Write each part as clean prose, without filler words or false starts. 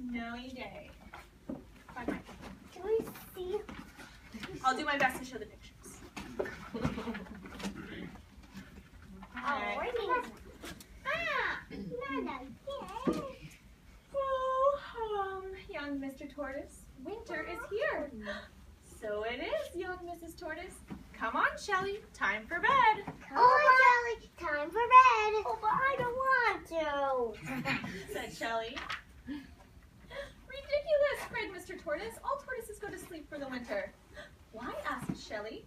snowy day. Bye-bye. Can we see? I'll do my best to show the pictures. Oh, young Mr. Tortoise, winter is here. So it is, young Mrs. Tortoise. Come on, Shelley, time for bed. Oh, Shelley, time for bed. Oh, but I don't want to, said Shelley. Ridiculous, cried Mr. Tortoise. All tortoises go to sleep for the winter. Why, asked Shelley.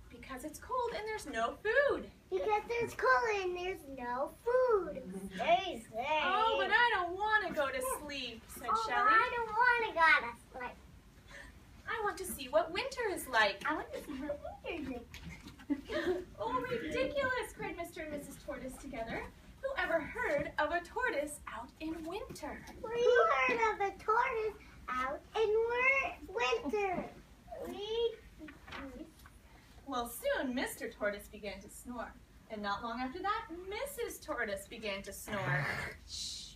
Because it's cold and there's no food. Because there's cold and there's no food. Stay safe. Oh, but I don't want to go to sleep, said Shelley. I don't want to go to sleep. I want to see what winter is like. I want to see what winter is like. Oh, ridiculous, cried Mr. and Mrs. Tortoise together. Who ever heard of a tortoise out in winter? We heard of a tortoise out in winter. Well, soon Mr. Tortoise began to snore. And not long after that, Mrs. Tortoise began to snore. Shh.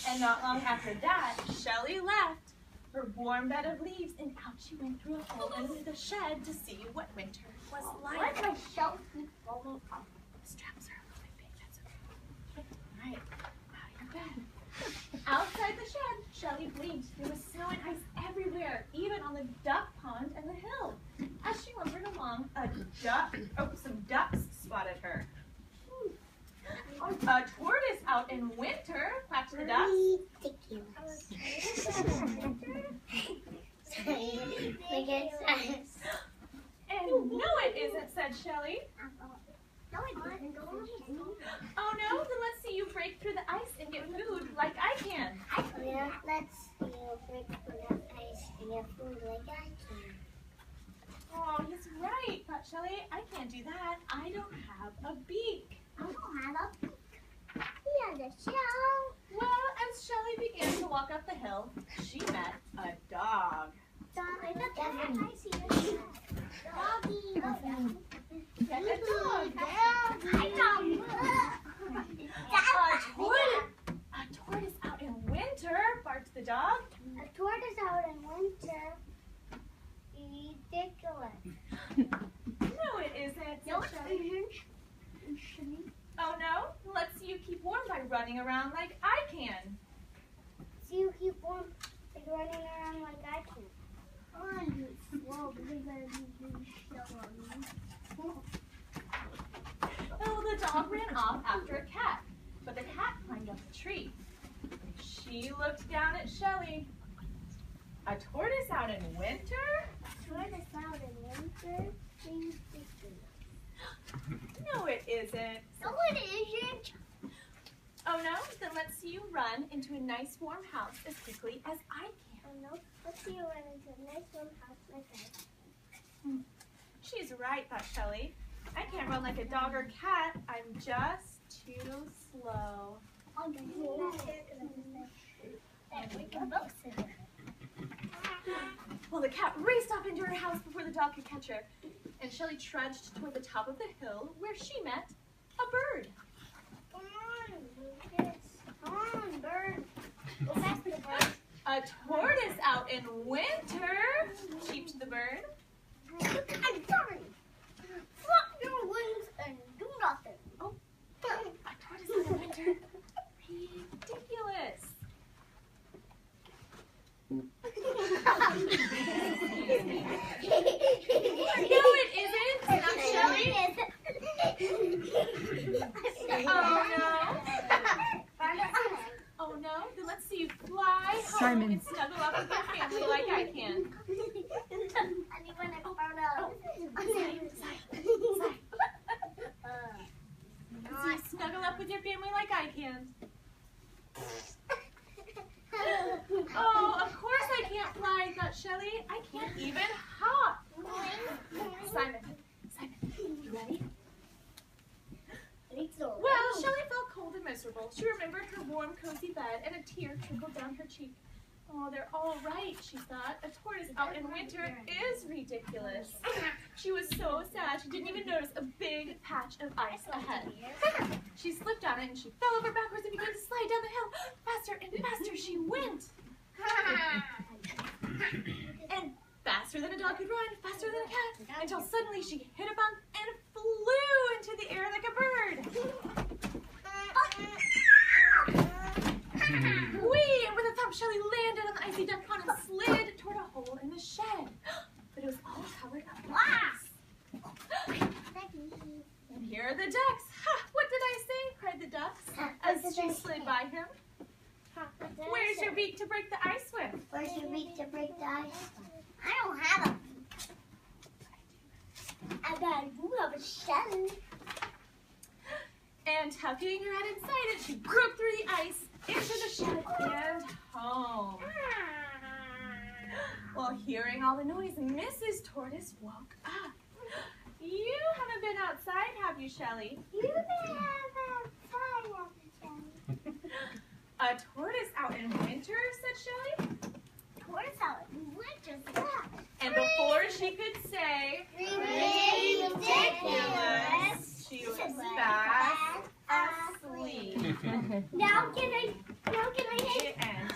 And not long after that, Shelley left her warm bed of leaves, and out she went through a hole into the shed to see what winter was like. Why my shelf keep falling off? The straps are a little bit big, that's okay. All right, out of your bed. Outside the shed, Shelley blinked. There was snow and ice everywhere, even on the duck pond and the hill. As she lumbered along, some ducks spotted her. A tortoise out in winter, quacked the ducks. And no, it isn't, said Shelley. No, it isn't. Oh no, then let's see you break through the ice and get food like I can. Yeah, let's see you break through the ice and get food like I can. Oh, he's right, thought Shelley. I can't do that. I don't have a beak. I don't have a beak. He has a shell. Well, as Shelley began to walk up the hill, she met a dog. Dog, I see you. Doggy. Get a dog. A tortoise out in winter, barked the dog. A tortoise out in winter. Ridiculous. No, it isn't. No, said it Shelley. isn't. Oh no? Let's see you keep warm by running around like I can. So you keep warm like running around like I can. Oh, you slow because I need show on me. Oh, the dog ran off after a cat, but the cat climbed up a tree. She looked down at Shelley. A tortoise out in winter? Tortoise out in winter? No, it isn't. No, it isn't. Oh no? Then let's see you run into a nice warm house as quickly as I can. Oh no, let's see you run into a nice warm house like that. She's right, thought Shelley. I can't run like a dog or cat. I'm just too slow. Well, the cat raced off into her house before the dog could catch her, and Shelley trudged toward the top of the hill where she met a bird. Come on, Lucas. Come on, bird. Go back to the bird. A tortoise out in winter, cheeped the bird. I'm sorry. Flap your wings and do nothing. Oh, a tortoise out in winter. Ridiculous. No, it isn't. Not Shelley. Oh no. Oh no. Then let's see you fly home Simon. and snuggle up with your family like I can. So you snuggle up with your family like I can. Oh, of course I can't fly, thought Shelley. I can't even hop. Simon, you ready? Well, Shelley felt cold and miserable. She remembered her warm, cozy bed, and a tear trickled down her cheek. Oh, they're all right, she thought. A tortoise out in winter is ridiculous. She was so sad she didn't even notice a big patch of ice ahead. She slipped on it and she fell over backwards and began to slide down the hill. Faster and faster she went. went. And faster than a dog could run, faster than a cat, until suddenly she hit a bump and flew into the air like a bird. Whee! And with a thump, Shelly landed on the icy duck pond and slid toward a hole in the shed. But it was all covered up with ice. And here are the ducks. Ha! What did I say? Cried the ducks as she slid by him. Where's your beak to break the ice with? Where's your beak to break the ice? I don't have a beak. I do have a shell. And tucking her head inside it, she broke through the ice into the shed and home. Well, hearing all the noise, Mrs. Tortoise woke up. You haven't been outside, have you, Shelly? You may have outside, Shelly. A tortoise out in winter, said Shelly. Tortoise out in winter, yeah. And before she could say Ridiculous, she was fast asleep. Now can I hit? The end.